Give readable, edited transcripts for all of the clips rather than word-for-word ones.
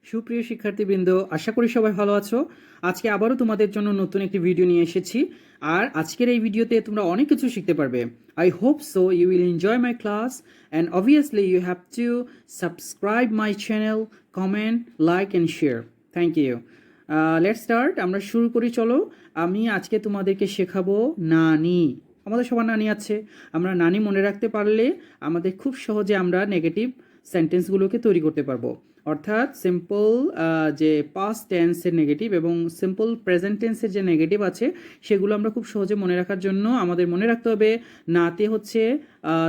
সুপ্রিয় শিক্ষার্থীবৃন্দ, আশা করি সবাই ভালো আছো। আজকে আবারও তোমাদের জন্য নতুন একটি ভিডিও নিয়ে এসেছি। আর আজকের এই ভিডিওতে তোমরা অনেক কিছু শিখতে পারবে। I hope so you will enjoy my class and obviously you have to subscribe my channel, comment, like and share. Thank you. Let's start. আমরা শুরু করি, চলো। আমি আজকে তোমাদেরকে শেখাবো নানি। আমাদের সবার নানি আছে। আমরা নানি মনে রাখতে পারলে আমাদের খুব সহজে আমরা নেগেটিভ সেন্টেন্সগুলোকে তৈরি করতে পারবো। অর্থাৎ সিম্পল যে পাস্ট টেন্সের নেগেটিভ এবং সিম্পল প্রেজেন্ট টেন্সের যে নেগেটিভ আছে সেগুলো আমরা খুব সহজে মনে রাখার জন্য আমাদের মনে রাখতে হবে নাতে হচ্ছে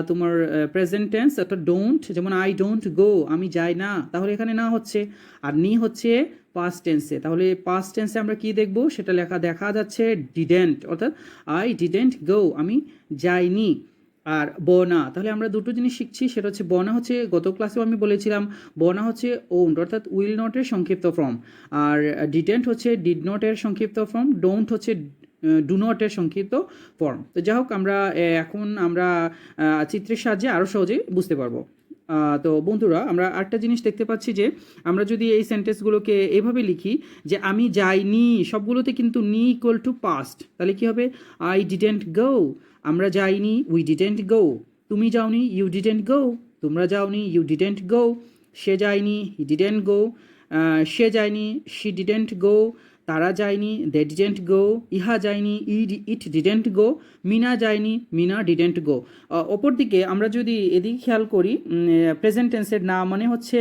তোমার প্রেজেন্ট টেন্স, অর্থাৎ ডোন্ট, যেমন আই ডোন্ট গো, আমি যাই না, তাহলে এখানে না হচ্ছে। আর নি হচ্ছে পাস্ট টেন্সে, তাহলে পাস্ট টেন্সে আমরা কি দেখব সেটা দেখা যাচ্ছে ডিডেন্ট, অর্থাৎ আই ডিডেন্ট গো, আমি যাইনি। আর বনা, তাহলে আমরা দুটো জিনিস শিখছি, সেটা হচ্ছে বনা হচ্ছে গত ক্লাসেও আমি বলেছিলাম বনা হচ্ছে ওন্ড অর্থাৎ উইল নটের সংক্ষিপ্ত ফর্ম, আর ডিডেন্ট হচ্ছে ডিড নটের সংক্ষিপ্ত ফর্ম, ডোন্ট হচ্ছে ডু নটের সংক্ষিপ্ত ফর্ম। তো যাই হোক, আমরা এখন আমরা চিত্রের সাহায্যে আরও সহজে বুঝতে পারবো। তো বন্ধুরা, আমরা আরেকটা জিনিস দেখতে পাচ্ছি যে আমরা যদি এই সেন্টেন্সগুলোকে এভাবে লিখি যে আমি যাইনি, সবগুলোতে কিন্তু নি ইকুয়াল টু পাস্ট, তাহলে কী হবে? আই ডিডেন্ট গো, আমরা যাইনি, উই ডিডেন্ট গো। তুমি যাওনি, ইউ ডিডেন্ট গো। তোমরা যাওনি, ইউ ডিডেন্ট গো। সে যায়নি, হি ডিডেন্ট গো। সে যায়নি, শি ডিডেন্ট গো। তারা যায়নি, দে ডিডেন্ট গো। ইহা যায়নি, ইট ডিডেন্ট গো। মিনা যায়নি, মিনা ডিডেন্ট গো। অপরদিকে আমরা যদি এদিকে খেয়াল করি, প্রেজেন্ট টেন্সের না মানে হচ্ছে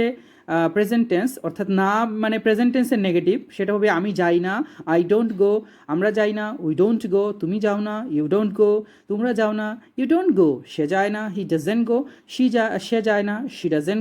প্রেজেন্ট টেন্স, অর্থাৎ না মানে প্রেজেন্ট টেন্সের নেগেটিভ, সেটা হবে আমি যাই না, আই ডোন্ট গো। আমরা যাই না, উই ডোন্ট গো। তুমি যাও না, ইউ ডোন্ট গো। তোমরা যাও না, ইউ ডোন্ট গো। সে যায় না, হি ডাজেন্ট গো। সে যায় না, শি ডাজেন্ট গো।